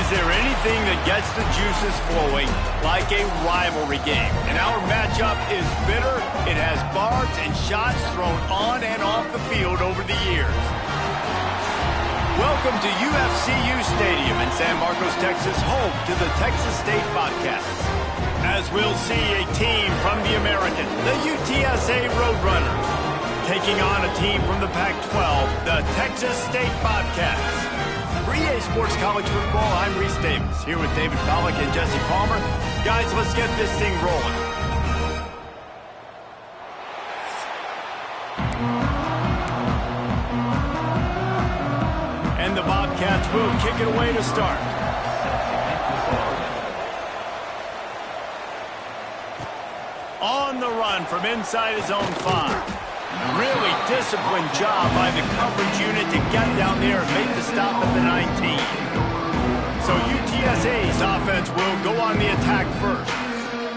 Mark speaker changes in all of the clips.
Speaker 1: Is there anything that gets the juices flowing like a rivalry game? And our matchup is bitter. It has barbs and shots thrown on and off the field over the years. Welcome to UFCU Stadium in San Marcos, Texas, home to the Texas State Bobcats. As we'll see a team from the American, the UTSA Roadrunners, taking on a team from the Pac-12, the Texas State Bobcats. For EA Sports College Football, I'm Reese Davis, here with David Pollack and Jesse Palmer. Guys, let's get this thing rolling. And the Bobcats will kick it away to start. On the run from inside his own 5. Really disciplined job by the coverage unit to get down there and make the stop at the 19. So UTSA's offense will go on the attack first.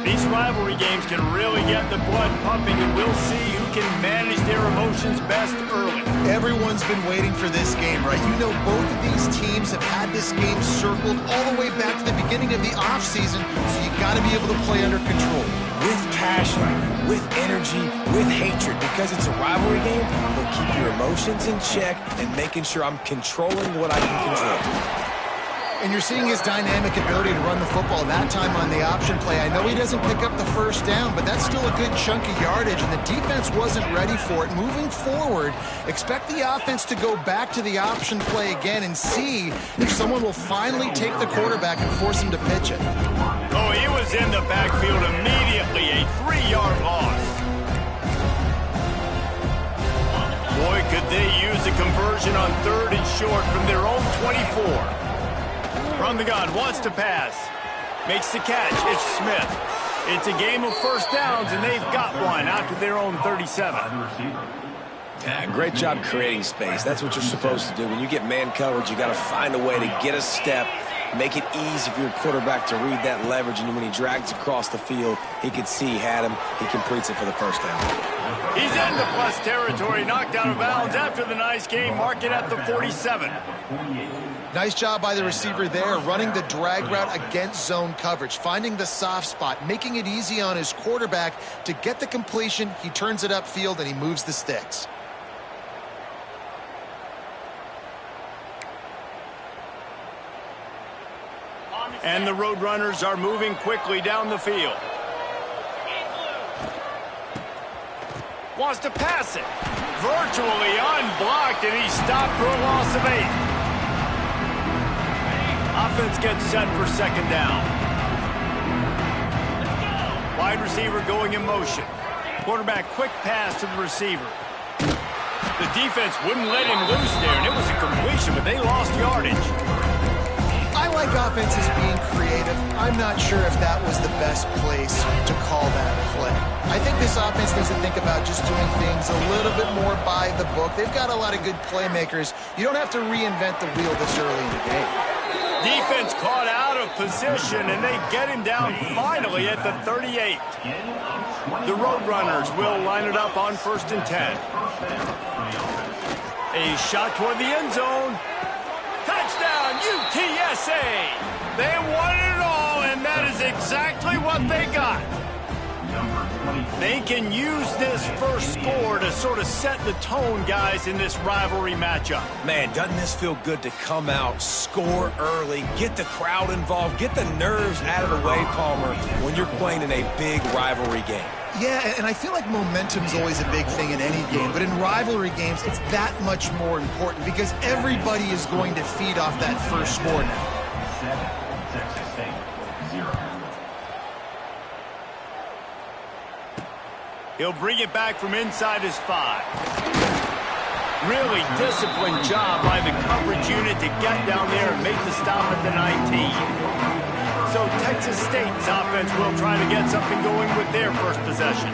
Speaker 1: These rivalry games can really get the blood pumping, and we'll see who can manage their emotions best early.
Speaker 2: Everyone's been waiting for this game, right? You know, both of these teams have had this game circled all the way back to the beginning of the offseason, so you got to be able to play under control.
Speaker 3: With passion, with energy, with hatred. Because it's a rivalry game, we'll keep your emotions in check and making sure I'm controlling what I can control.
Speaker 2: And you're seeing his dynamic ability to run the football that time on the option play. I know he doesn't pick up the first down, but that's still a good chunk of yardage, and the defense wasn't ready for it. Moving forward, expect the offense to go back to the option play again and see if someone will finally take the quarterback and force him to pitch it.
Speaker 1: Oh, he was in the backfield immediately, a 3-yard loss. Boy, could they use a conversion on 3rd and short from their own 24. From the gun, wants to pass. Makes the catch. It's Smith. It's a game of first downs, and they've got one out to their own 37.
Speaker 3: Yeah, great job creating space. That's what you're supposed to do. When you get man coverage, you got to find a way to get a step, make it easy for your quarterback to read that leverage, and when he drags across the field, he could see he had him. He completes it for the first down.
Speaker 1: He's in the plus territory, knocked out of bounds after the nice game. Mark it at the 47.
Speaker 2: Nice job by the receiver there, running the drag route against zone coverage, finding the soft spot, making it easy on his quarterback to get the completion. He turns it upfield, and he moves the sticks.
Speaker 1: And the Roadrunners are moving quickly down the field. Wants to pass it. Virtually unblocked, and he's stopped for a loss of 8. Offense gets set for second down. Wide receiver going in motion. Quarterback quick pass to the receiver. The defense wouldn't let him loose there, and it was a completion, but they lost yardage.
Speaker 2: I like offenses being creative. I'm not sure if that was the best place to call that play. I think this offense needs to think about just doing things a little bit more by the book. They've got a lot of good playmakers. You don't have to reinvent the wheel this early in the game.
Speaker 1: Defense caught out of position, and they get him down finally at the 38. The Roadrunners will line it up on 1st and 10. A shot toward the end zone. Touchdown, UTSA! They wanted it all, and that is exactly what they got. They can use this first score to sort of set the tone, guys, in this rivalry matchup.
Speaker 3: Man, doesn't this feel good to come out, score early, get the crowd involved, get the nerves out of the way, Palmer, when you're playing in a big rivalry game?
Speaker 2: Yeah, and I feel like momentum's always a big thing in any game, but in rivalry games, it's that much more important because everybody is going to feed off that first score now.
Speaker 4: Texas State, 0.
Speaker 1: He'll bring it back from inside his 5. Really disciplined job by the coverage unit to get down there and make the stop at the 19. So Texas State's offense will try to get something going with their first possession.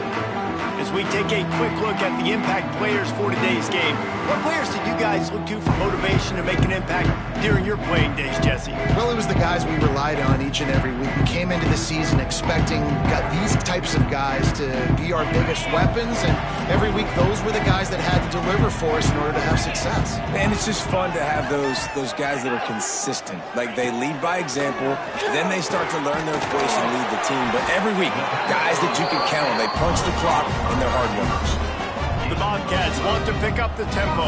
Speaker 1: As we take a quick look at the impact players for today's game, what players did you guys look to for motivation to make an impact during your playing days, Jesse?
Speaker 2: Well, it was the guys we relied on each and every week. We came into the season expecting these types of guys to be our biggest weapons, and every week those were the guys that had to deliver for us in order to have success.
Speaker 3: And it's just fun to have those guys that are consistent. Like, they lead by example, then they start to learn their voice and lead the team. But every week, guys that you can count on, they punch the clock, and they're hard workers.
Speaker 1: The Bobcats want to pick up the tempo.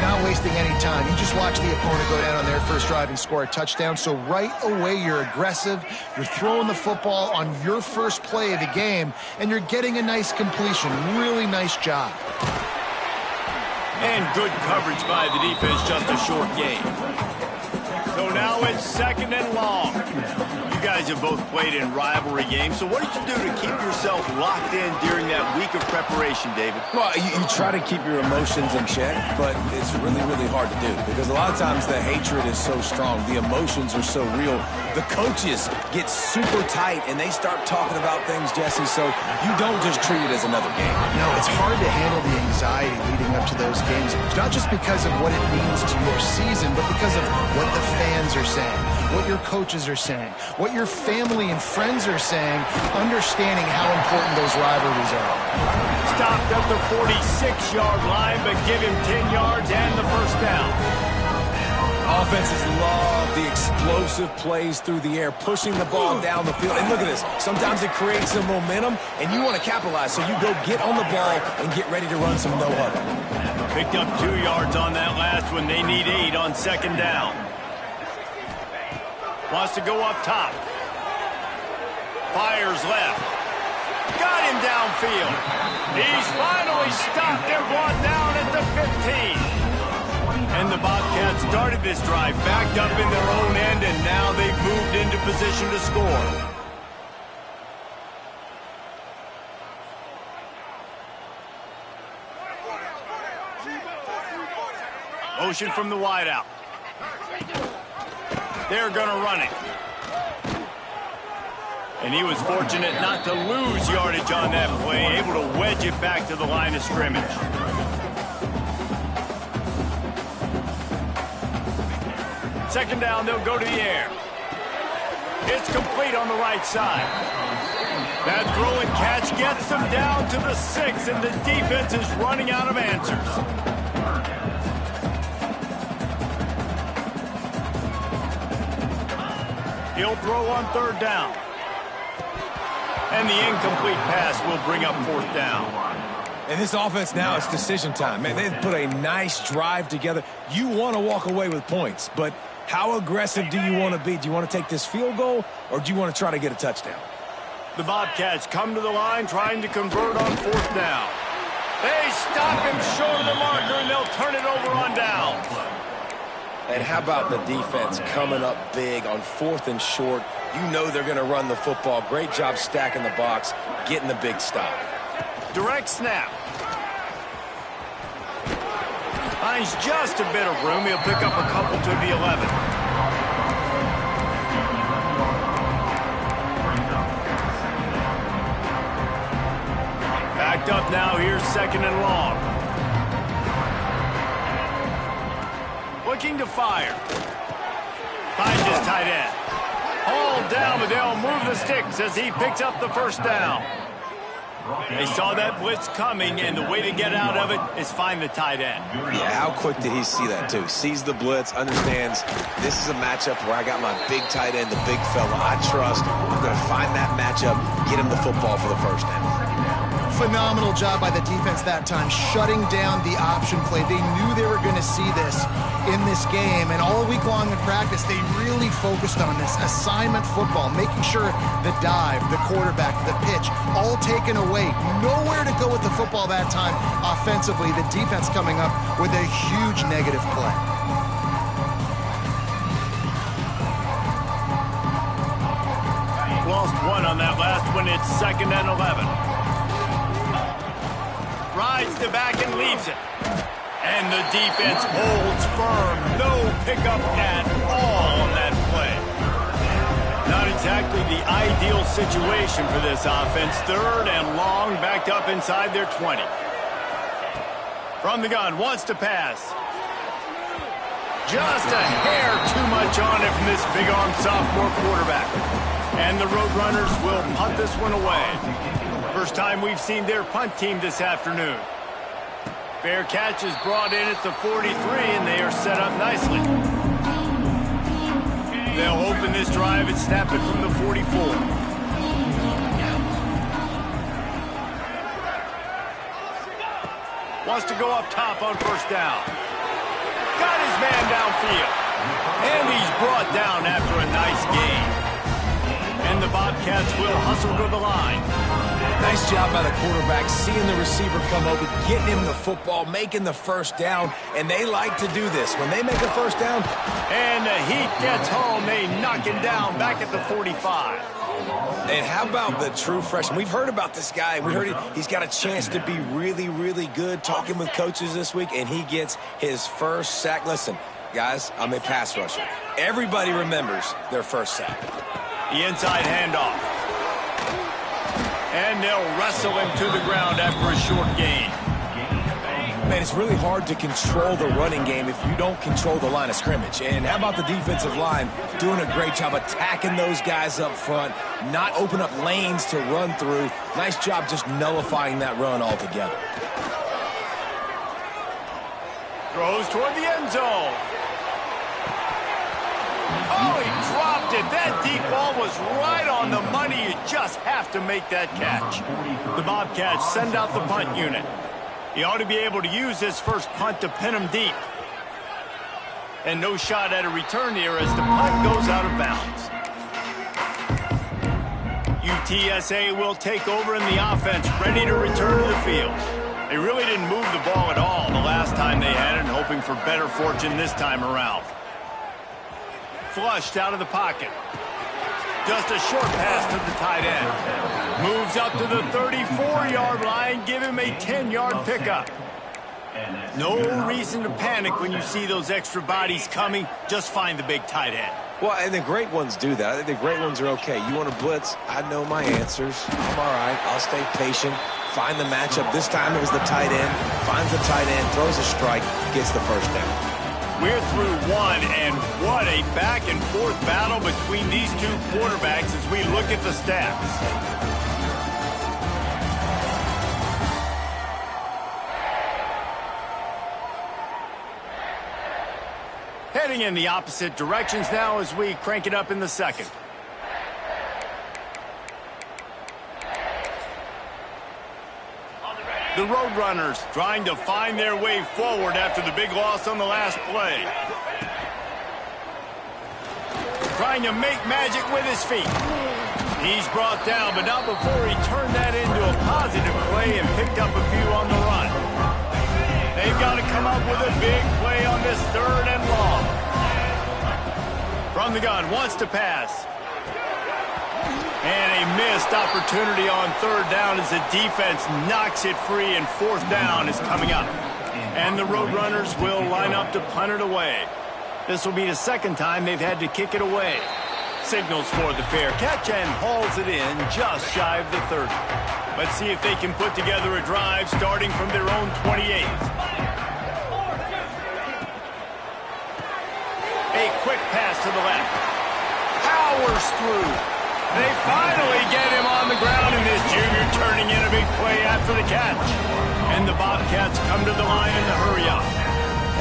Speaker 2: Not wasting any time. You just watch the opponent go down on their first drive and score a touchdown. So right away, you're aggressive. You're throwing the football on your first play of the game, and you're getting a nice completion. Really nice job.
Speaker 1: And good coverage by the defense, just a short gain. So now it's 2nd and long. You guys have both played in rivalry games, so what did you do to keep yourself locked in during that week of preparation, David?
Speaker 3: Well, you try to keep your emotions in check, but it's really, really hard to do because a lot of times the hatred is so strong. The emotions are so real. The coaches get super tight, and they start talking about things, Jesse, so you don't just treat it as another game.
Speaker 2: No, it's hard to handle the anxiety leading up to those games, not just because of what it means to your season, but because of what the fans are saying, what your coaches are saying, what your family and friends are saying, understanding how important those rivalries are.
Speaker 1: Stopped at the 46-yard line, but give him 10 yards and the first down.
Speaker 3: Offenses love the explosive plays through the air, pushing the ball down the field. And look at this. Sometimes it creates some momentum, and you want to capitalize, so you go get on the ball and get ready to run some no-huddle.
Speaker 1: Picked up 2 yards on that last one. They need 8 on 2nd down. Wants to go up top. Fires left. Got him downfield. He's finally stopped and brought down at the 15. And the Bobcats started this drive backed up in their own end, and now they've moved into position to score. Motion from the wideout. They're going to run it. And he was fortunate not to lose yardage on that play, able to wedge it back to the line of scrimmage. Second down, they'll go to the air. It's complete on the right side. That throw and catch gets them down to the 6, and the defense is running out of answers. He'll throw on 3rd down. And the incomplete pass will bring up 4th down.
Speaker 3: And this offense now, it's decision time. Man, they've put a nice drive together. You want to walk away with points, but how aggressive do you want to be? Do you want to take this field goal, or do you want to try to get a touchdown?
Speaker 1: The Bobcats come to the line trying to convert on 4th down. They stop him short of the marker, and they'll turn it over on downs.
Speaker 3: And how about the defense coming up big on 4th and short? You know they're going to run the football. Great job stacking the box, getting the big stop.
Speaker 1: Direct snap. Finds just a bit of room. He'll pick up a couple to the 11. Backed up now. Here's 2nd and long. Looking to fire. Finds his tight end. All down, but they'll move the sticks as he picks up the first down. They saw that blitz coming, and the way to get out of it is find the tight end.
Speaker 3: Yeah, how quick did he see that, too? Sees the blitz, understands this is a matchup where I got my big tight end, the big fella I trust. I'm going to find that matchup, get him the football for the first down.
Speaker 2: Phenomenal job by the defense that time, shutting down the option play. They knew they were going to see this in this game, and all week long in practice, they really focused on this assignment football, making sure the dive, the quarterback, the pitch, all taken away. Nowhere to go with the football that time offensively. The defense coming up with a huge negative play.
Speaker 1: Lost 1 on that last one. It's 2nd and 11. Rides the back and leaves it. And the defense holds firm. No pickup at all on that play. Not exactly the ideal situation for this offense. 3rd and long, backed up inside their 20. From the gun, wants to pass. Just a hair too much on it from this big-arm sophomore quarterback. And the Roadrunners will punt this one away. First time we've seen their punt team this afternoon. Fair catch is brought in at the 43, and they are set up nicely. They'll open this drive and snap it from the 44. Wants to go up top on first down. Got his man downfield. And he's brought down after a nice gain. And the Bobcats will hustle to the line.
Speaker 3: Nice job by the quarterback, seeing the receiver come open, getting him the football, making the first down, and they like to do this. When they make a first down,
Speaker 1: and the heat gets home, they knock him down back at the 45.
Speaker 3: And how about the true freshman? We've heard about this guy. We heard he's got a chance to be really, really good, talking with coaches this week, and he gets his first sack. Listen, guys, I'm a pass rusher. Everybody remembers their first sack.
Speaker 1: The inside handoff. And they'll wrestle him to the ground after a short gain.
Speaker 3: Man, it's really hard to control the running game if you don't control the line of scrimmage. And how about the defensive line doing a great job attacking those guys up front, not open up lanes to run through. Nice job just nullifying that run altogether.
Speaker 1: Throws toward the end zone. Oh, he dropped it. That deep ball was right on the money. You just have to make that catch. The Bobcats send out the punt unit. He ought to be able to use this first punt to pin him deep. And no shot at a return here as the punt goes out of bounds. UTSA will take over in the offense, ready to return to the field. They really didn't move the ball at all the last time they had it, and hoping for better fortune this time around. Flushed out of the pocket. Just a short pass to the tight end. Moves up to the 34-yard line. Give him a 10-yard pickup. No reason to panic when you see those extra bodies coming. Just find the big tight end.
Speaker 3: Well, and the great ones do that. I think the great ones are okay. You want to blitz? I know my answers. I'm all right. I'll stay patient. Find the matchup. This time it was the tight end. Finds the tight end, throws a strike, gets the first down.
Speaker 1: We're through one, and what a back-and-forth battle between these two quarterbacks as we look at the stats. Heading in the opposite directions now as we crank it up in the second. The Roadrunners trying to find their way forward after the big loss on the last play. Trying to make magic with his feet. He's brought down, but not before he turned that into a positive play and picked up a few on the run. They've got to come up with a big play on this third and long. From the gun, wants to pass. And a missed opportunity on third down as the defense knocks it free, and fourth down is coming up. And the Roadrunners will line up to punt it away. This will be the second time they've had to kick it away. Signals for the fair catch and hauls it in just shy of the 30. Let's see if they can put together a drive starting from their own 28. A quick pass to the left. Powers through. They finally get him on the ground, and this junior turning in a big play after the catch. And the Bobcats come to the line in the hurry up.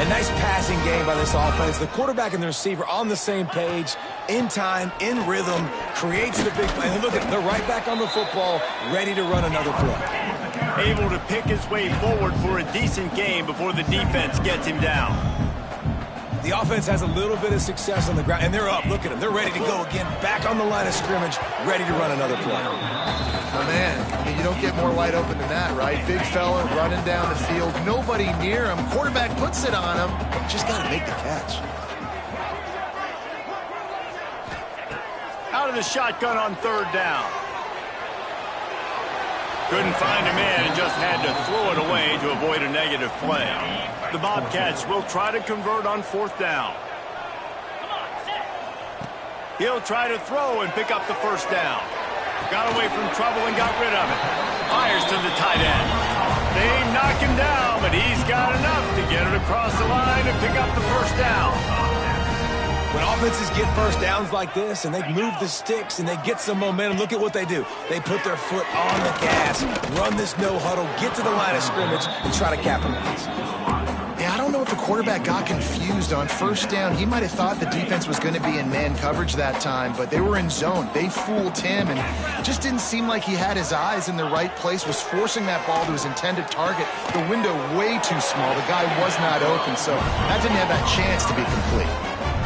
Speaker 3: A nice passing game by this offense. The quarterback and the receiver on the same page, in time, in rhythm, creates the big play. And look at it, they're right back on the football, ready to run another play.
Speaker 1: Able to pick his way forward for a decent game before the defense gets him down.
Speaker 3: The offense has a little bit of success on the ground, and they're up. Look at them. They're ready to go again. Back on the line of scrimmage, ready to run another play.
Speaker 2: Oh, man, I mean, you don't get more wide open than that, right? Big fella running down the field. Nobody near him. Quarterback puts it on him. Just got to make the catch.
Speaker 1: Out of the shotgun on third down. Couldn't find him in and just had to throw it away to avoid a negative play. The Bobcats will try to convert on fourth down. He'll try to throw and pick up the first down. Got away from trouble and got rid of it. Fires to the tight end. They knock him down, but he's got enough to get it across the line and pick up the first down.
Speaker 3: When offenses get first downs like this and they move the sticks and they get some momentum, look at what they do. They put their foot on the gas, run this no huddle, get to the line of scrimmage, and try to capitalize.
Speaker 2: Yeah, I don't know if the quarterback got confused on first down. He might have thought the defense was going to be in man coverage that time, but they were in zone. They fooled him and just didn't seem like he had his eyes in the right place, was forcing that ball to his intended target. The window way too small. The guy was not open, so that didn't have that chance to be complete.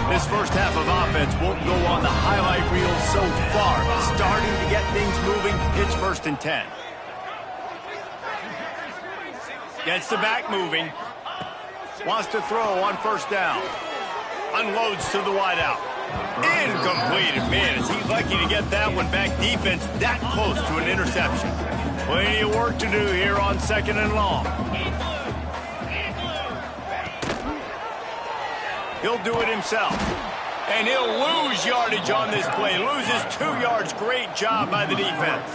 Speaker 1: This first half of offense won't go on the highlight reel so far. Starting to get things moving. It's 1st and 10. Gets the back moving. Wants to throw on first down. Unloads to the wideout. Incomplete. Man, is he lucky to get that one back. Defense that close to an interception. Plenty of work to do here on 2nd and long. He'll do it himself. And he'll lose yardage on this play. Loses 2 yards. Great job by the defense.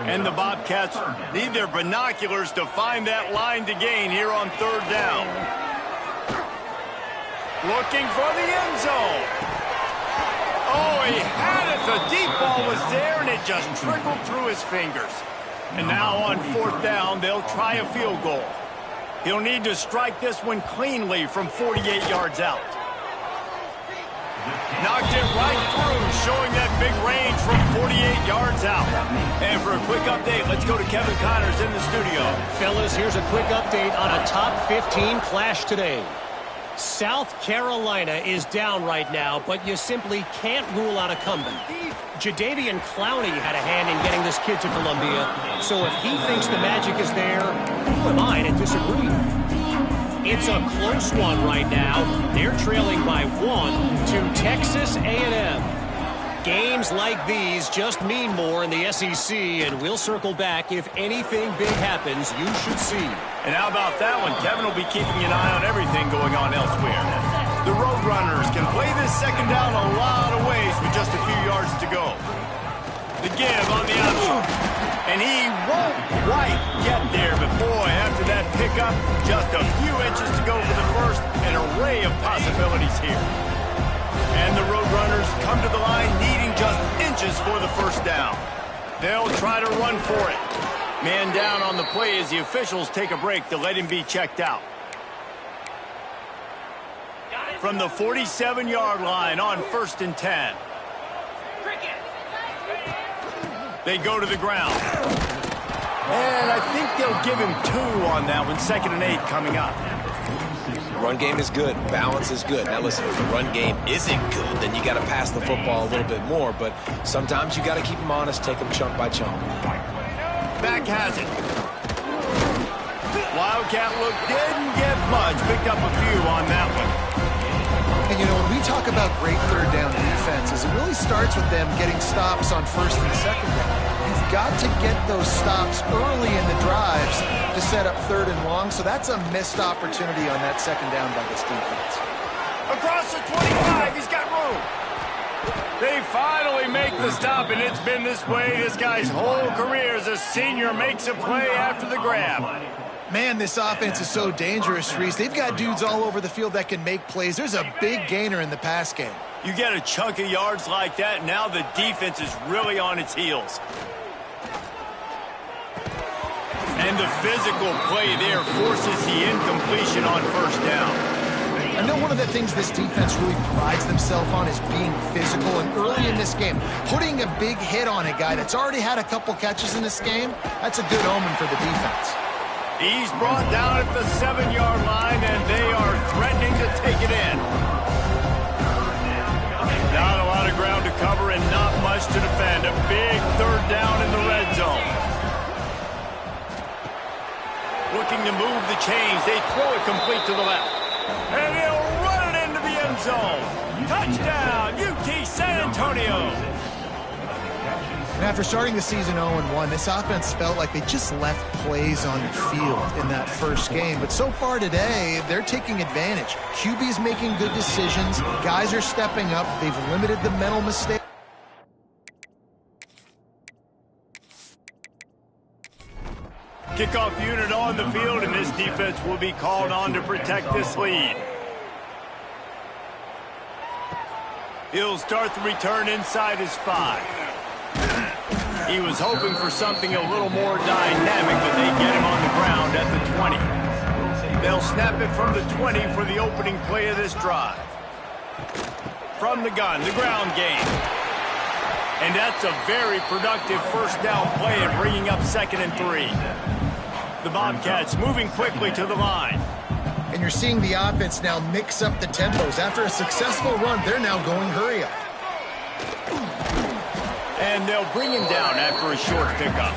Speaker 1: And the Bobcats need their binoculars to find that line to gain here on 3rd down. Looking for the end zone. Oh, he had it. The deep ball was there, and it just trickled through his fingers. And now on 4th down, they'll try a field goal. He'll need to strike this one cleanly from 48 yards out. Knocked it right through, showing that big range from 48 yards out. And for a quick update, let's go to Kevin Connors in the studio.
Speaker 5: Fellas, here's a quick update on a top 15 clash today. South Carolina is down right now, but you simply can't rule out a comeback. Jadeveon Clowney had a hand in getting this kid to Columbia, so if he thinks the magic is there, who am I to disagree? It's a close one right now. They're trailing by 1 to Texas A&M. Games like these just mean more in the SEC, and we'll circle back if anything big happens you should see.
Speaker 1: And how about that one? Kevin will be keeping an eye on everything going on elsewhere. The Roadrunners can play this 2nd down a lot of ways with just a few yards to go. The give on the option. And he won't quite get there, but boy, after that pickup, just a few inches to go for the first. An array of possibilities here. And the Roadrunners come to the line needing just inches for the first down. They'll try to run for it. Man down on the play as the officials take a break to let him be checked out. From the 47-yard line on 1st and 10. They go to the ground. And I think they'll give him 2 on that one. 2nd and 8 coming up.
Speaker 3: Run game is good. Balance is good. Now listen, if the run game isn't good, then you got to pass the football a little bit more. But sometimes you got to keep them honest, take them chunk by chunk.
Speaker 1: Back has it. Wildcat look didn't get much. Picked up a few on that one.
Speaker 2: And, you know, when we talk about great 3rd down defenses, it really starts with them getting stops on 1st and 2nd down. You've got to get those stops early in the drives to set up 3rd and long, so that's a missed opportunity on that 2nd down by this defense.
Speaker 1: Across the 25, he's got room. They finally make the stop, and it's been this way this guy's whole career as a senior makes a play after the grab.
Speaker 2: Man, this offense is so dangerous, Reese. They've got dudes all over the field that can make plays. There's a big gainer in the pass game.
Speaker 1: You get a chunk of yards like that, now the defense is really on its heels. And the physical play there forces the incompletion on 1st down.
Speaker 2: I know one of the things this defense really prides themselves on is being physical, and early in this game, putting a big hit on a guy that's already had a couple catches in this game, that's a good omen for the defense.
Speaker 1: He's brought down at the 7-yard line, and they are threatening to take it in. Not a lot of ground to cover and not much to defend. A big 3rd down in the red zone. Looking to move the chains. They throw it complete to the left. And he'll run it into the end zone. Touchdown, UT San Antonio.
Speaker 2: And after starting the season 0-1, this offense felt like they just left plays on the field in that first game. But so far today, they're taking advantage. QB's making good decisions. Guys are stepping up. They've limited the mental mistakes.
Speaker 1: Kickoff unit on the field, and this defense will be called on to protect this lead. He'll start the return inside his 5. He was hoping for something a little more dynamic, but they get him on the ground at the 20. They'll snap it from the 20 for the opening play of this drive. From the gun, the ground game. And that's a very productive first down play and bringing up 2nd and 3. The Bobcats moving quickly to the line.
Speaker 2: And you're seeing the offense now mix up the tempos. After a successful run, they're now going hurry up.
Speaker 1: And they'll bring him down after a short pickup.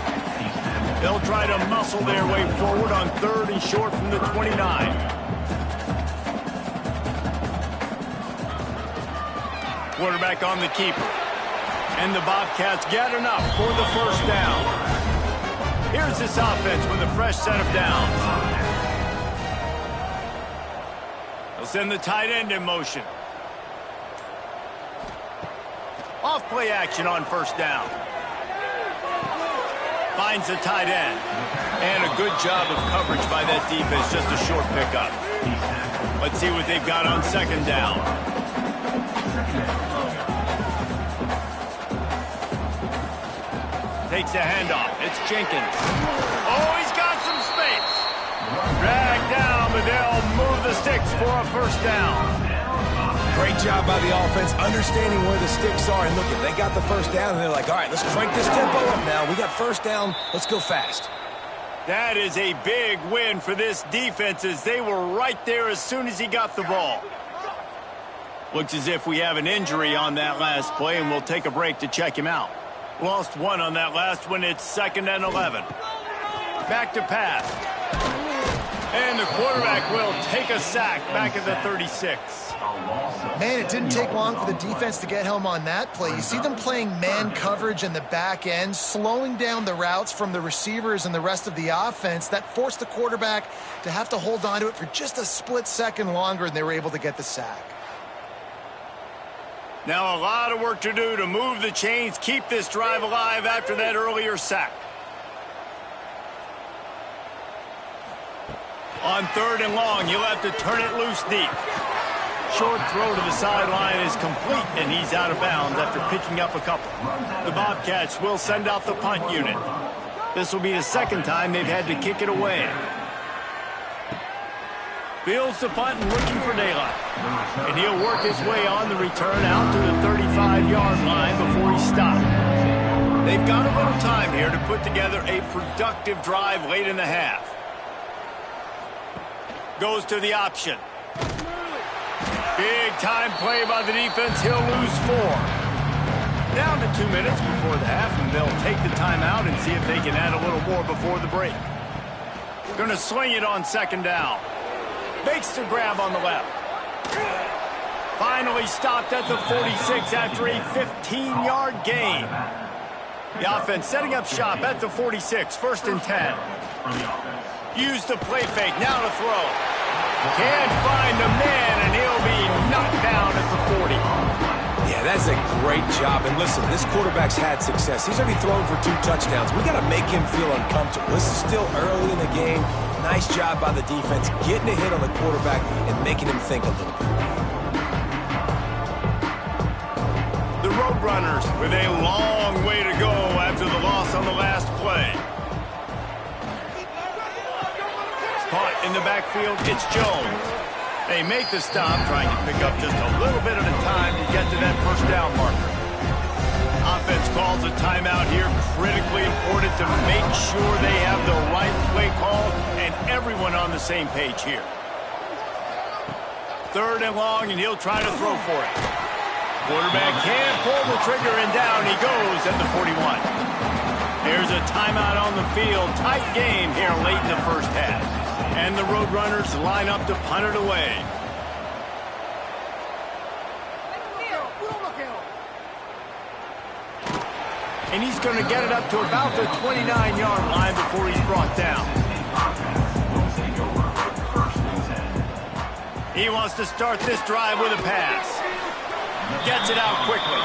Speaker 1: They'll try to muscle their way forward on 3rd and short from the 29. Quarterback on the keeper. And the Bobcats get enough for the first down. Here's this offense with a fresh set of downs. They'll send the tight end in motion. Off play action on first down. Finds the tight end. And a good job of coverage by that defense. Just a short pickup. Let's see what they've got on 2nd down. Takes the handoff. It's Jenkins. Oh, he's got some space. Dragged down, but they'll move the sticks for a first down.
Speaker 3: Great job by the offense, understanding where the sticks are. And look, they got the first down, and they're like, all right, let's crank this tempo up now. We got first down. Let's go fast.
Speaker 1: That is a big win for this defense as they were right there as soon as he got the ball. Looks as if we have an injury on that last play, and we'll take a break to check him out. Lost 1 on that last one. It's 2nd and 11. Back to pass. And the quarterback will take a sack back at the 36.
Speaker 2: Man, it didn't take long for the defense to get home on that play. You see them playing man coverage in the back end, slowing down the routes from the receivers and the rest of the offense. That forced the quarterback to have to hold on to it for just a split second longer, and they were able to get the sack.
Speaker 1: Now a lot of work to do to move the chains, keep this drive alive after that earlier sack. On 3rd and long, you'll have to turn it loose deep. Short throw to the sideline is complete, and he's out of bounds after picking up a couple. The Bobcats will send out the punt unit. This will be the 2nd time they've had to kick it away. Fields the punt and looking for daylight. And he'll work his way on the return out to the 35-yard line before he stopped. They've got a little time here to put together a productive drive late in the half. Goes to the option. Big time play by the defense. He'll lose 4. Down to 2 minutes before the half, and they'll take the timeout and see if they can add a little more before the break. Going to swing it on 2nd down. Makes the grab on the left. Finally stopped at the 46 after a 15-yard gain. The offense setting up shop at the 46, 1st and 10. Use the play fake, now to throw. Can't find a man, and he'll be knocked down at the 40.
Speaker 3: Yeah, that's a great job. And listen, this quarterback's had success. He's already thrown for 2 touchdowns. We got to make him feel uncomfortable. This is still early in the game. Nice job by the defense, getting a hit on the quarterback and making him think a little bit.
Speaker 1: The Roadrunners with a long way to go after the loss on the last play. Caught in the backfield, it's Jones. They make the stop, trying to pick up just a little bit at a time to get to that first down marker. Offense calls a timeout here, critically important to make sure they have the right play call and everyone on the same page here. 3rd and long, and he'll try to throw for it. Quarterback can't pull the trigger, and down he goes at the 41. There's a timeout on the field. Tight game here late in the first half. And the Roadrunners line up to punt it away. And he's going to get it up to about the 29-yard line before he's brought down. He wants to start this drive with a pass. Gets it out quickly.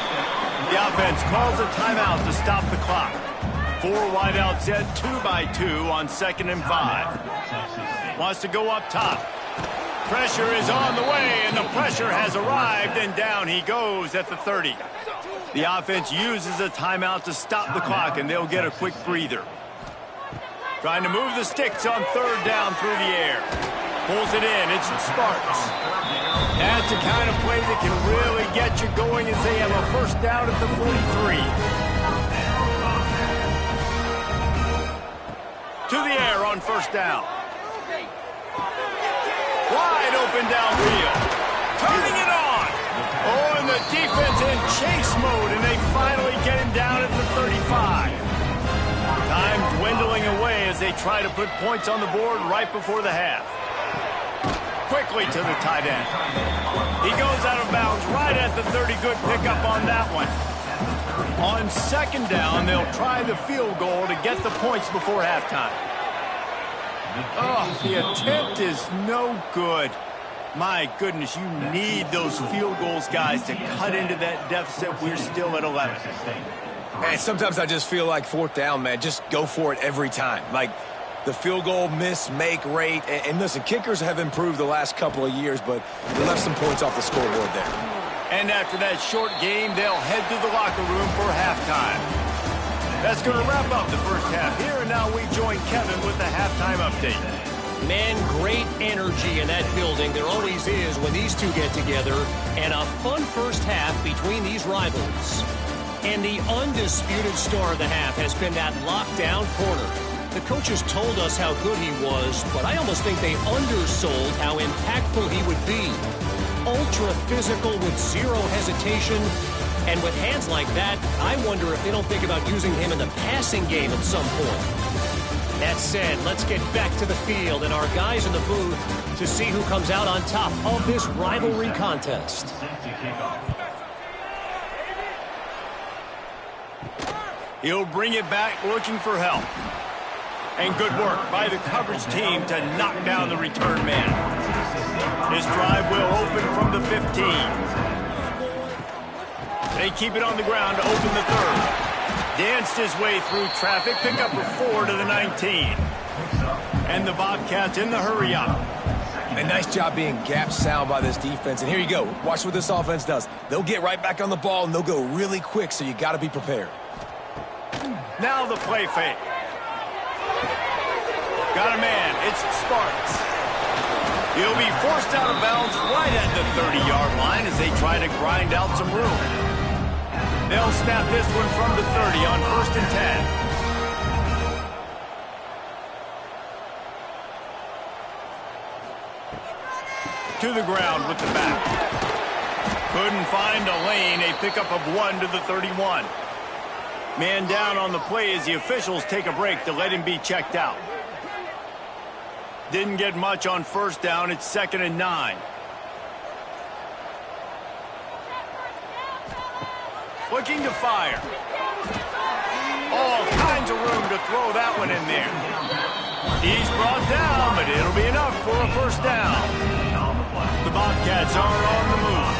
Speaker 1: The offense calls a timeout to stop the clock. 4 wideouts set 2-by-2 on 2nd and 5. Wants to go up top. Pressure is on the way, and the pressure has arrived, and down he goes at the 30. The offense uses a timeout to stop the clock, and they'll get a quick breather. Trying to move the sticks on 3rd down through the air. Pulls it in. It's Sparks. That's the kind of play that can really get you going as they have a 1st down at the 43. To the air on 1st down. Wide open downfield. Turning it on. Oh, and the defense in chase mode, and they finally get him down at the 35. Time dwindling away as they try to put points on the board right before the half. Quickly to the tight end. He goes out of bounds right at the 30. Good pickup on that one. On 2nd down, they'll try the field goal to get the points before halftime. Oh, the attempt is no good. My goodness, you need those field goals, guys, to cut into that deficit. We're still at 11.
Speaker 3: Man, sometimes I just feel like 4th down, man. Just go for it every time. Like the field goal miss-make rate. And listen, kickers have improved the last couple of years, but they left some points off the scoreboard there.
Speaker 1: And after that short game, they'll head to the locker room for halftime. That's going to wrap up the 1st half here, and now we join Kevin with the halftime update.
Speaker 5: Man, great energy in that building. There always is when these two get together, and a fun 1st half between these rivals. And the undisputed star of the half has been that lockdown corner. The coaches told us how good he was, but I almost think they undersold how impactful he would be. Ultra physical with zero hesitation. And with hands like that, I wonder if they don't think about using him in the passing game at some point. That said, let's get back to the field and our guys in the booth to see who comes out on top of this rivalry contest.
Speaker 1: He'll bring it back looking for help. And good work by the coverage team to knock down the return man. His drive will open from the 15. They keep it on the ground to open the 3rd. Danced his way through traffic, pick up a 4 to the 19. And the Bobcats in the hurry-up.
Speaker 3: A nice job being gap sound by this defense. And here you go. Watch what this offense does. They'll get right back on the ball, and they'll go really quick, so you got to be prepared.
Speaker 1: Now the play fake. Got a man. It's Sparks. He'll be forced out of bounds right at the 30-yard line as they try to grind out some room. They'll snap this one from the 30 on 1st and 10. To the ground with the back. Couldn't find a lane. A pickup of 1 to the 31. Man down on the play as the officials take a break to let him be checked out. Didn't get much on 1st down. It's 2nd and 9. Looking to fire. All kinds of room to throw that one in there. He's brought down, but it'll be enough for a 1st down. The Bobcats are on the move.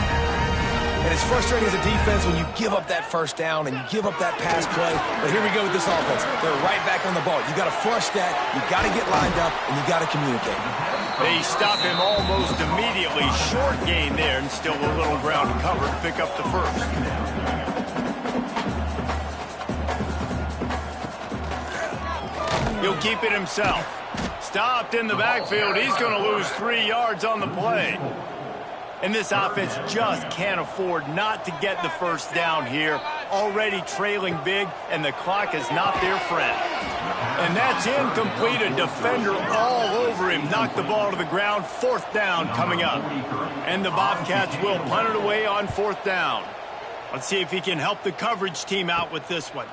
Speaker 3: And it's frustrating as a defense when you give up that 1st down and you give up that pass play. But here we go with this offense. They're right back on the ball. You got to flush that. You got to get lined up, and you got to communicate.
Speaker 1: They stop him almost immediately. Short gain there, and still a little ground to cover to pick up the 1st. He'll keep it himself. Stopped in the backfield. He's going to lose 3 yards on the play. And this offense just can't afford not to get the 1st down here. Already trailing big, and the clock is not their friend. And that's incomplete. A defender all over him. Knocked the ball to the ground. 4th down coming up. And the Bobcats will punt it away on 4th down. Let's see if he can help the coverage team out with this one.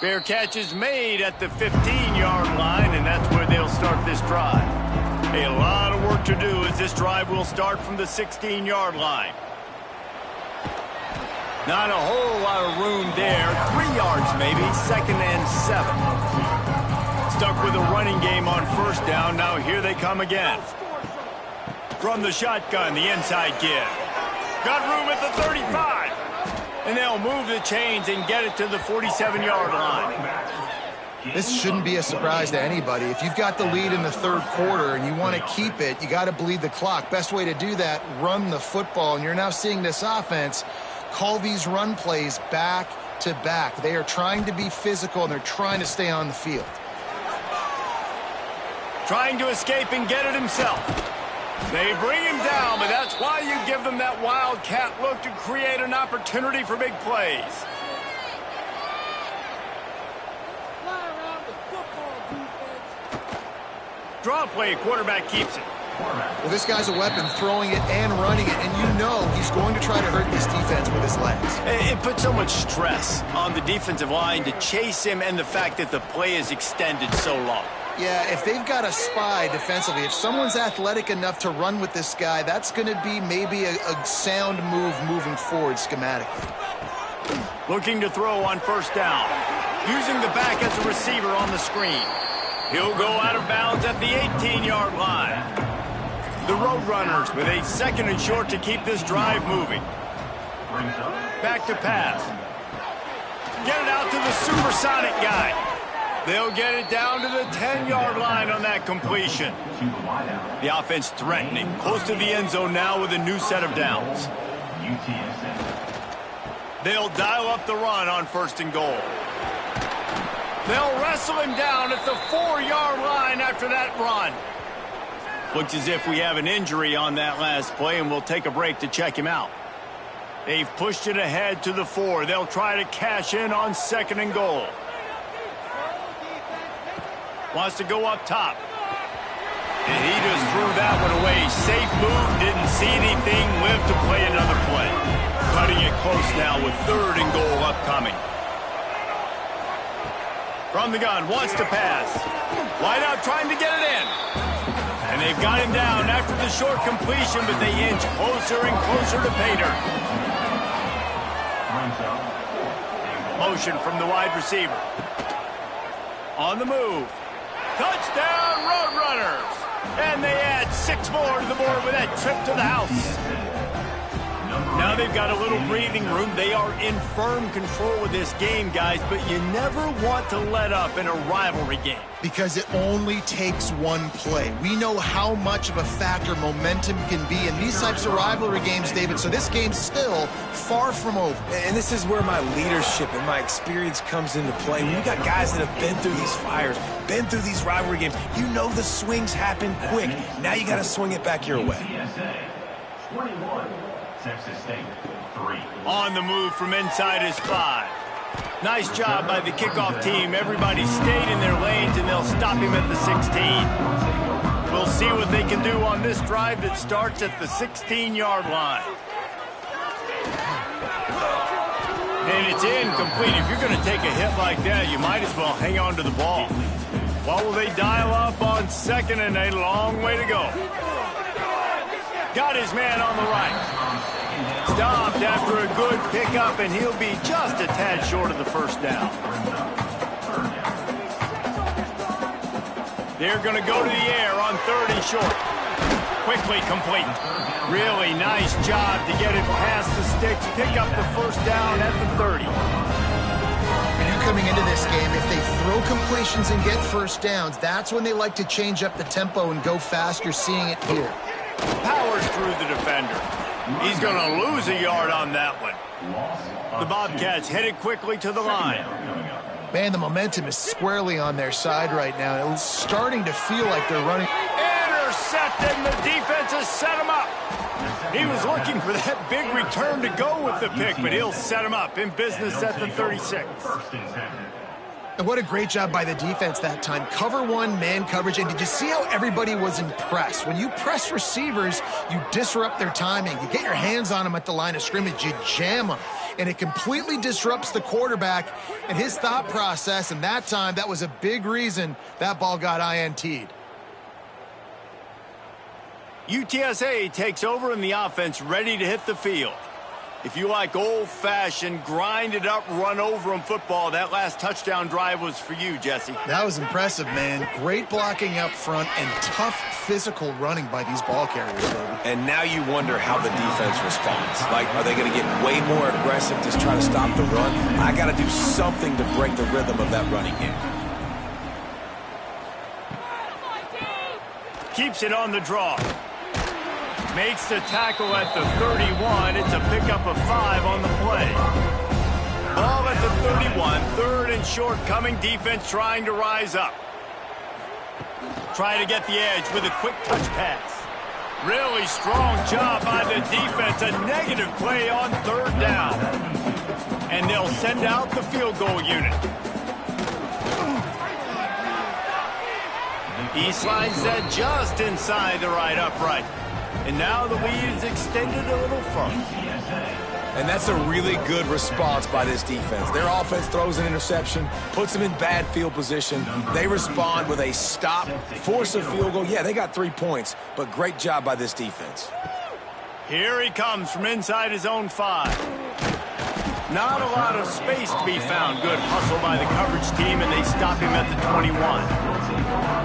Speaker 1: Fair catch is made at the 15-yard line, and that's where they'll start this drive. A lot of work to do as this drive will start from the 16-yard line. Not a whole lot of room there. 3 yards maybe, 2nd and 7. Stuck with a running game on 1st down. Now here they come again. From the shotgun, the inside give. Got room at the 35. And they'll move the chains and get it to the 47-yard line.
Speaker 2: This shouldn't be a surprise to anybody. If you've got the lead in the third quarter and you want to keep it, you got to bleed the clock. Best way to do that, run the football. And you're now seeing this offense call these run plays back to back. They are trying to be physical, and they're trying to stay on the field.
Speaker 1: Trying to escape and get it himself. They bring him down, but that's why you give them that wildcat look to create an opportunity for big plays. Draw play, quarterback keeps it.
Speaker 2: Well, this guy's a weapon, throwing it and running it, and you know he's going to try to hurt this defense with his legs.
Speaker 1: It puts so much stress on the defensive line to chase him, and the fact that the play is extended so long.
Speaker 2: Yeah, if they've got a spy defensively, if someone's athletic enough to run with this guy, that's going to be maybe a sound move moving forward schematically.
Speaker 1: Looking to throw on first down. Using the back as a receiver on the screen. He'll go out of bounds at the 18-yard line. The Roadrunners with a second and short to keep this drive moving. Back to pass. Get it out to the supersonic guy. They'll get it down to the 10-yard line on that completion. The offense threatening, close to the end zone now with a new set of downs. They'll dial up the run on first and goal. They'll wrestle him down at the 4-yard line after that run. Looks as if we have an injury on that last play, and we'll take a break to check him out. They've pushed it ahead to the 4. They'll try to cash in on second and goal. Wants to go up top. And he just threw that one away. Safe move, didn't see anything, lived to play another play. Cutting it close now with third and goal upcoming. From the gun, wants to pass. Wide out trying to get it in. And they've got him down after the short completion, but they inch closer and closer to pay dirt. Motion from the wide receiver. On the move. Touchdown, Roadrunners! And they add 6 more to the board with that trip to the house. Now they've got a little breathing room. They are in firm control of this game, guys, but you never want to let up in a rivalry game.
Speaker 2: Because it only takes one play. We know how much of a factor momentum can be in these types of rivalry games, David, so this game's still far from over.
Speaker 3: And this is where my leadership and my experience comes into play. When you got guys that have been through these fires, been through these rivalry games, you know the swings happen quick. Now you got to swing it back your way.
Speaker 4: UTSA 21, Texas State 3.
Speaker 1: On the move from inside his 5. Nice job by the kickoff team. Everybody stayed in their lanes, and they'll stop him at the 16. We'll see what they can do on this drive that starts at the 16-yard line. And it's incomplete. If you're going to take a hit like that, you might as well hang on to the ball. What will they dial up on second, and a long way to go. Got his man on the right. Stopped after a good pickup, and he'll be just a tad short of the first down. They're going to go to the air on third and short. Quickly complete. Really nice job to get it past the sticks, pick up the first down at the 30.
Speaker 2: When you're coming into this game, if they throw completions and get first downs, that's when they like to change up the tempo and go fast. You're seeing it here.
Speaker 1: Powers through the defender. He's going to lose a yard on that one. The Bobcats headed quickly to the line.
Speaker 2: Man, the momentum is squarely on their side right now. It's starting to feel like they're running.
Speaker 1: Intercepted, and the defense has set him up. He was looking for that big return to go with the pick, but he'll set him up in business at the 36.
Speaker 2: And what a great job by the defense that time. Cover one, man coverage. And did you see how everybody was impressed? When you press receivers, you disrupt their timing. You get your hands on them at the line of scrimmage. You jam them. And it completely disrupts the quarterback and his thought process. And that time, that was a big reason that ball got INT'd.
Speaker 1: UTSA takes over in the offense, ready to hit the field. If you like old-fashioned, grind-it-up, run-over-'em football, that last touchdown drive was for you, Jesse.
Speaker 2: That was impressive, man. Great blocking up front and tough physical running by these ball carriers, David.
Speaker 3: And now you wonder how the defense responds. Like, are they going to get way more aggressive to try to stop the run? I got to do something to break the rhythm of that running game.
Speaker 1: Keeps it on the draw. Makes the tackle at the 31. It's a pickup of 5 on the play. Ball at the 31. Third and short coming. Defense trying to rise up. Try to get the edge with a quick touch pass. Really strong job by the defense. A negative play on third down. And they'll send out the field goal unit. He slides that just inside the right upright. And now the lead is extended a little further.
Speaker 3: And that's a really good response by this defense. Their offense throws an interception, puts them in bad field position. They respond with a stop, force a field goal. Yeah, they got 3 points, but great job by this defense.
Speaker 1: Here he comes from inside his own 5. Not a lot of space to be found. Good hustle by the coverage team, and they stop him at the 21.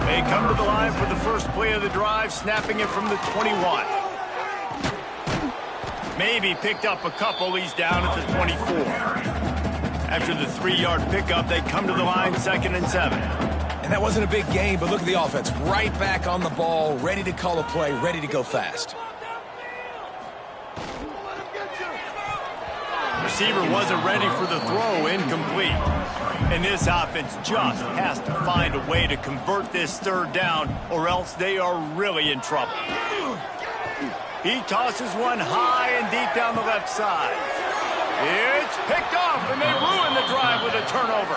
Speaker 1: They come to the line for the first play of the drive, snapping it from the 21. Maybe picked up a couple. He's down at the 24. After the 3-yard pickup, they come to the line 2nd and 7.
Speaker 3: And that wasn't a big gain, but look at the offense. Right back on the ball, ready to call a play, ready to go fast.
Speaker 1: Receiver wasn't ready for the throw, incomplete. And this offense just has to find a way to convert this third down, or else they are really in trouble. He tosses one high and deep down the left side. It's picked off, and they ruin the drive with a turnover.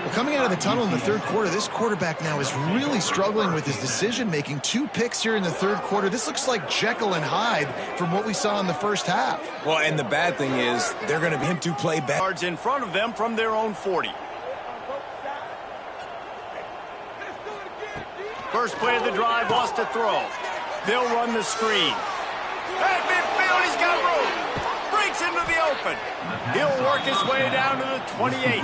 Speaker 2: Well, coming out of the tunnel in the third quarter, this quarterback now is really struggling with his decision-making. 2 picks here in the third quarter. This looks like Jekyll and Hyde from what we saw in the first half.
Speaker 3: Well, and the bad thing is they're going to be him to play back.
Speaker 1: Yards in front of them from their own 40. First play of the drive, lost a throw. They'll run the screen. At midfield, he's got room. Breaks into the open. He'll work his way down to the 28.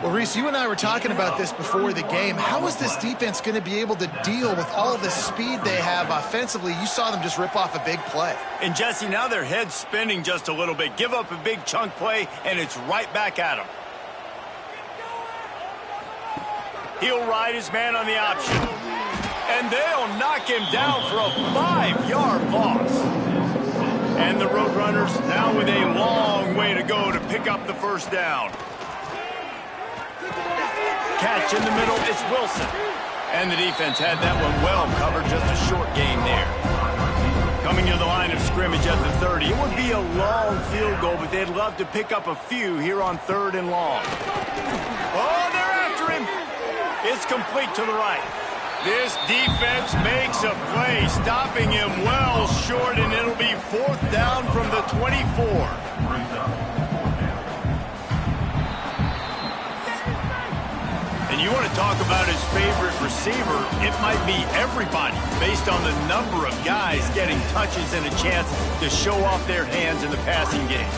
Speaker 2: Well, Reese, you and I were talking about this before the game. How is this defense going to be able to deal with all the speed they have offensively? You saw them just rip off a big play.
Speaker 1: And, Jesse, now their head's spinning just a little bit. Give up a big chunk play, and it's right back at them. He'll ride his man on the option. And they'll knock him down for a 5-yard loss. And the Roadrunners now with a long way to go to pick up the first down. Catch in the middle, it's Wilson. And the defense had that one well covered, just a short gain there. Coming to the line of scrimmage at the 30. It would be a long field goal, but they'd love to pick up a few here on 3rd and long. Oh, they're after him. It's complete to the right. This defense makes a play, stopping him well short, and it'll be 4th down from the 24. And you want to talk about his favorite receiver, it might be everybody, based on the number of guys getting touches and a chance to show off their hands in the passing game.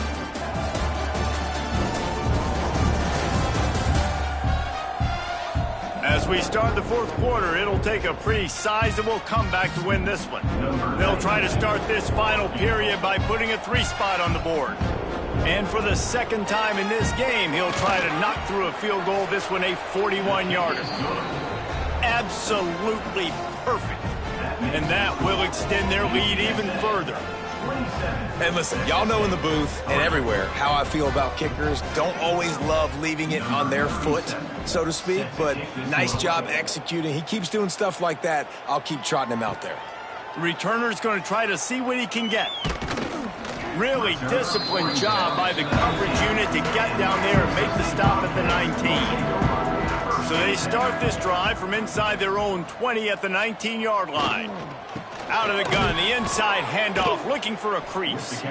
Speaker 1: As we start the 4th quarter, it'll take a pretty sizable comeback to win this one. They'll try to start this final period by putting a 3 spot on the board. And for the 2nd time in this game, he'll try to knock through a field goal, this one a 41-yarder. Absolutely perfect. And that will extend their lead even further.
Speaker 3: And listen, y'all know in the booth and everywhere how I feel about kickers. Don't always love leaving it on their foot, so to speak, but nice job executing. He keeps doing stuff like that. I'll keep trotting him out there.
Speaker 1: Returner's going to try to see what he can get. Really disciplined job by the coverage unit to get down there and make the stop at the 19. So they start this drive from inside their own 20 at the 19-yard line. Out of the gun, the inside handoff, looking for a crease.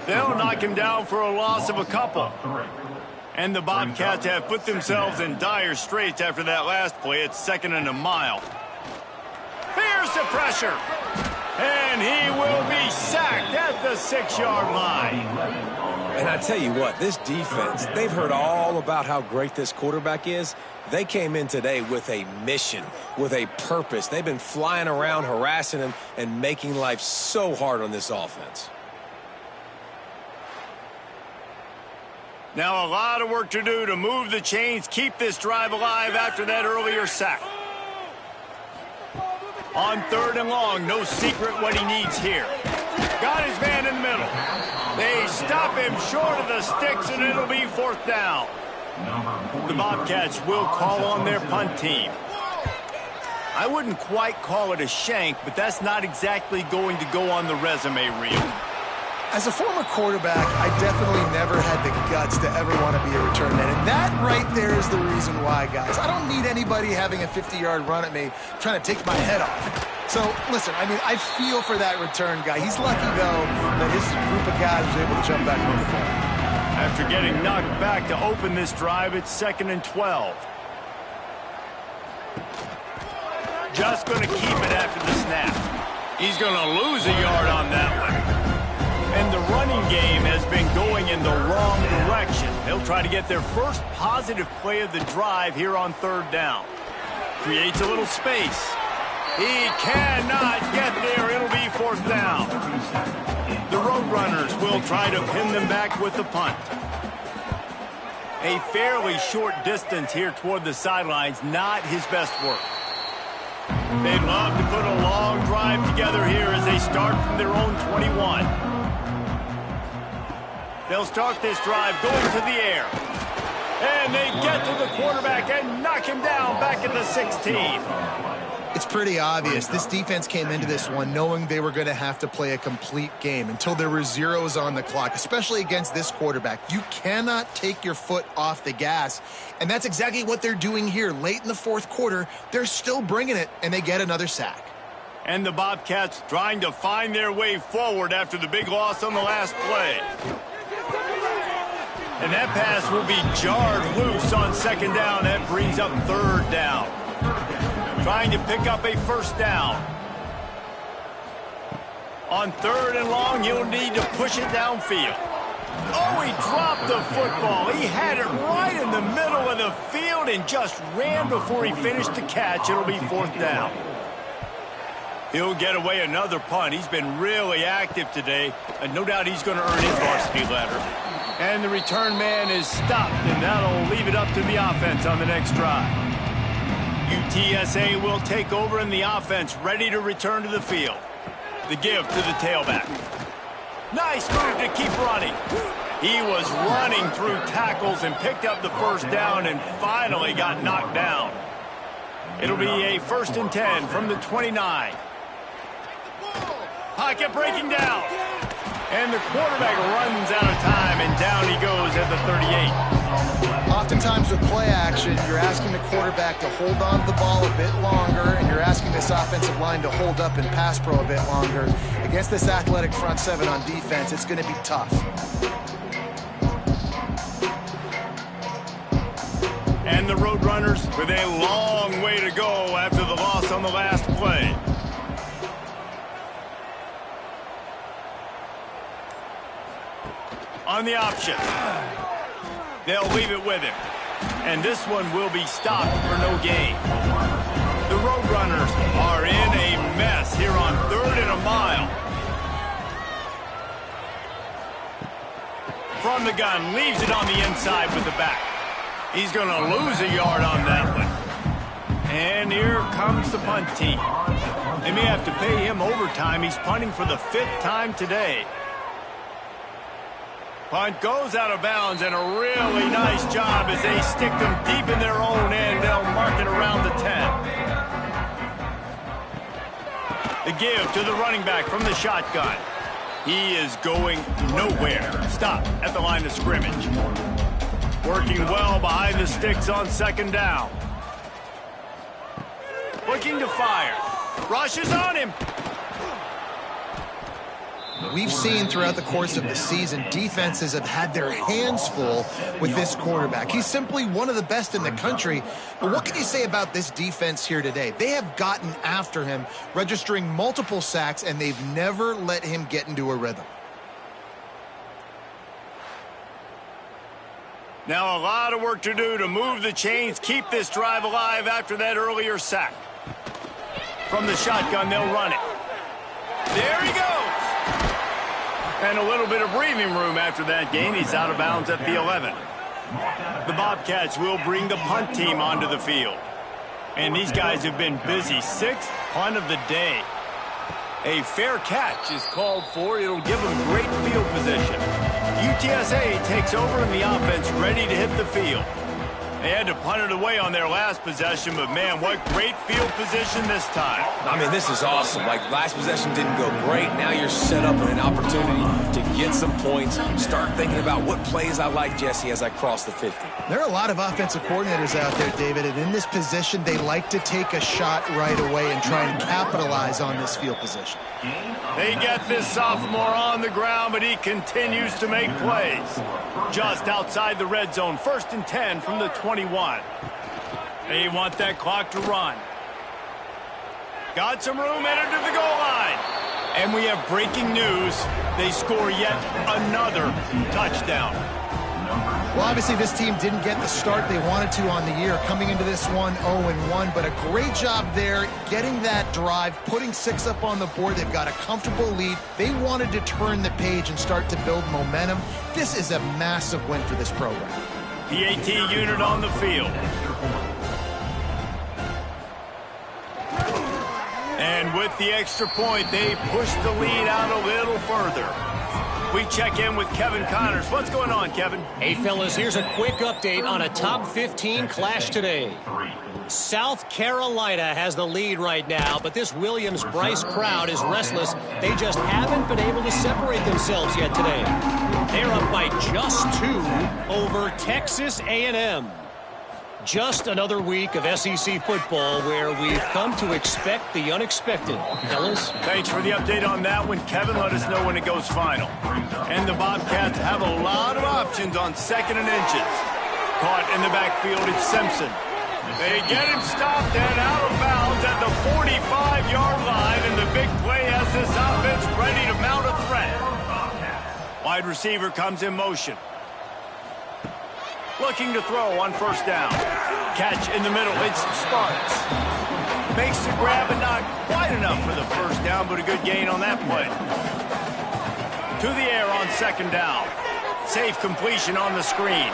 Speaker 1: They'll knock him down for a loss of a couple. And the Bobcats have put themselves in dire straits after that last play. It's 2nd and a mile. Here's the pressure. And he will be sacked at the 6-yard line.
Speaker 3: And I tell you what, this defense, they've heard all about how great this quarterback is. They came in today with a mission, with a purpose. They've been flying around, harassing him, and making life so hard on this offense.
Speaker 1: Now a lot of work to do to move the chains, keep this drive alive after that earlier sack. On 3rd and long, no secret what he needs here. Got his man in the middle. They stop him short of the sticks, and it'll be 4th down. The Bobcats will call on their punt team. I wouldn't quite call it a shank, but that's not exactly going to go on the resume reel.
Speaker 2: As a former quarterback, I definitely never had the guts to ever want to be a return man. And that right there is the reason why, guys. I don't need anybody having a 50-yard run at me trying to take my head off. So, listen, I mean, I feel for that return guy. He's lucky, though, that his group of guys was able to jump back on the ball.
Speaker 1: After getting knocked back to open this drive, it's 2nd and 12. Just going to keep it after the snap. He's going to lose a yard on that one. And the running game has been going in the wrong direction. They'll try to get their first positive play of the drive here on 3rd down. Creates a little space. He cannot get there. It'll be 4th down. The Roadrunners will try to pin them back with the punt. A fairly short distance here toward the sidelines, not his best work. They'd love to put a long drive together here as they start from their own 21. They'll start this drive going to the air. And they get to the quarterback and knock him down back at the 16.
Speaker 2: It's pretty obvious. This defense came into this one knowing they were going to have to play a complete game until there were zeros on the clock, especially against this quarterback. You cannot take your foot off the gas, and that's exactly what they're doing here. Late in the 4th quarter, they're still bringing it, and they get another sack.
Speaker 1: And the Bobcats trying to find their way forward after the big loss on the last play. And that pass will be jarred loose on 2nd down. That brings up 3rd down. Trying to pick up a 1st down. On 3rd and long, he'll need to push it downfield. Oh, he dropped the football. He had it right in the middle of the field and just ran before he finished the catch. It'll be 4th down. He'll get away another punt. He's been really active today, and no doubt he's going to earn his varsity letter. And the return man is stopped, and that'll leave it up to the offense on the next drive. UTSA will take over in the offense, ready to return to the field. The give to the tailback. Nice move to keep running. He was running through tackles and picked up the 1st down and finally got knocked down. It'll be a 1st and 10 from the 29. Pocket breaking down. And the quarterback runs out of time, and down he goes at the 38.
Speaker 2: Oftentimes with play action, you're asking the quarterback to hold on to the ball a bit longer, and you're asking this offensive line to hold up and pass pro a bit longer. Against this athletic front 7 on defense, it's going to be tough.
Speaker 1: And the Roadrunners with a long way to go after the loss on the last play. On the option. They'll leave it with him. And this one will be stopped for no gain. The Roadrunners are in a mess here on 3rd and a mile. From the gun, leaves it on the inside with the back. He's going to lose a yard on that one. And here comes the punt team. They may have to pay him overtime. He's punting for the 5th time today. Punt goes out of bounds, and a really nice job as they stick them deep in their own end. They'll mark it around the 10. The give to the running back from the shotgun. He is going nowhere. Stop at the line of scrimmage. Working well behind the sticks on 2nd down. Looking to fire. Rushes on him.
Speaker 2: We've seen throughout the course of the season, defenses have had their hands full with this quarterback. He's simply one of the best in the country. But what can you say about this defense here today? They have gotten after him, registering multiple sacks, and they've never let him get into a rhythm.
Speaker 1: Now a lot of work to do to move the chains, keep this drive alive after that earlier sack. From the shotgun, they'll run it. There he goes. And a little bit of breathing room after that gain. He's out of bounds at the 11. The Bobcats will bring the punt team onto the field. And these guys have been busy. 6th Punt of the day. A fair catch is called for. It'll give them great field position. UTSA takes over and the offense ready to hit the field. They had to punt it away on their last possession, but man, what great field position this time.
Speaker 3: I mean, this is awesome. Like, last possession didn't go great. Now you're set up with an opportunity to get some points. Start thinking about what plays I like, Jesse, as I cross the 50.
Speaker 2: There are a lot of offensive coordinators out there, David, and in this position, they like to take a shot right away and try and capitalize on this field position.
Speaker 1: They get this sophomore on the ground, but he continues to make plays. Just outside the red zone, 1st and 10 from the 21. They want that clock to run. Got some room, entered to the goal line. And we have breaking news. They score yet another touchdown.
Speaker 2: Well, obviously, this team didn't get the start they wanted to on the year, coming into this one 0-1, but a great job there getting that drive, putting 6 up on the board. They've got a comfortable lead. They wanted to turn the page and start to build momentum. This is a massive win for this program.
Speaker 1: PAT unit on the field. And with the extra point, they push the lead out a little further. We check in with Kevin Connors. What's going on, Kevin?
Speaker 5: Hey, fellas, here's a quick update on a top 15 clash today. South Carolina has the lead right now, but this Williams-Brice crowd is restless. They just haven't been able to separate themselves yet today. They're up by just 2 over Texas A&M. Just another week of SEC football where we've come to expect the unexpected. Fellas?
Speaker 1: Thanks for the update on that one, Kevin. Let us know when it goes final. And the Bobcats have a lot of options on 2nd and inches. Caught in the backfield, it's Simpson. They get him stopped and out of bounds at the 45-yard line, and the big play has this offense ready to mount a threat. Wide receiver comes in motion. Looking to throw on 1st down. Catch in the middle, it's Sparks. Makes the grab, but not quite enough for the 1st down, but a good gain on that play. To the air on 2nd down. Safe completion on the screen.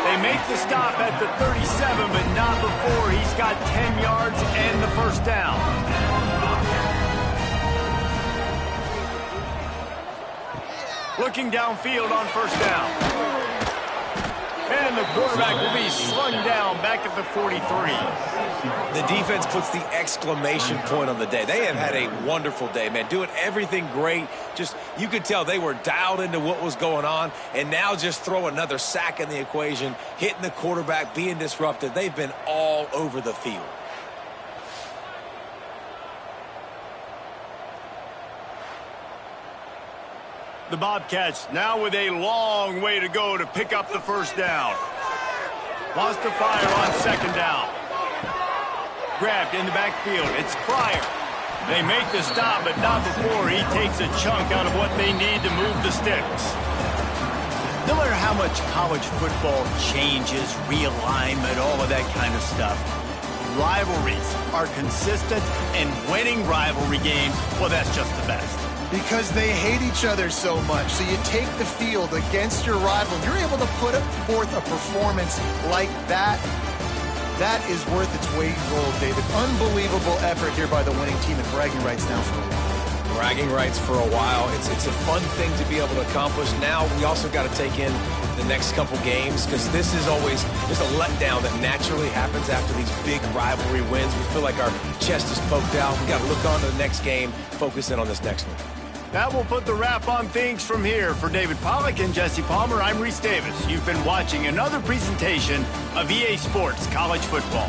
Speaker 1: They make the stop at the 37, but not before he's got 10 yards and the 1st down. Looking downfield on 1st down. And the quarterback will be slung down back at the 43.
Speaker 3: The defense puts the exclamation point on the day. They have had a wonderful day, man, doing everything great. Just, you could tell they were dialed into what was going on, and now just throw another sack in the equation, hitting the quarterback, being disruptive. They've been all over the field.
Speaker 1: The Bobcats now with a long way to go to pick up the 1st down. Lost to fire on 2nd down. Grabbed in the backfield. It's Pryor. They make the stop, but not before he takes a chunk out of what they need to move the sticks. No matter how much college football changes, realignment, all of that kind of stuff, rivalries are consistent, and winning rivalry games, well, that's just the best.
Speaker 2: Because they hate each other so much. So you take the field against your rival. You're able to put forth a performance like that. That is worth its weight in gold, David. Unbelievable effort here by the winning team, and bragging rights now for a while.
Speaker 3: Bragging rights for a while. It's a fun thing to be able to accomplish. Now we also got to take in the next couple games, because this is always just a letdown that naturally happens after these big rivalry wins. We feel like our chest is poked out. We got to look on to the next game, focus in on this next one.
Speaker 1: That will put the wrap on things from here. For David Pollack and Jesse Palmer, I'm Reese Davis. You've been watching another presentation of EA Sports College Football.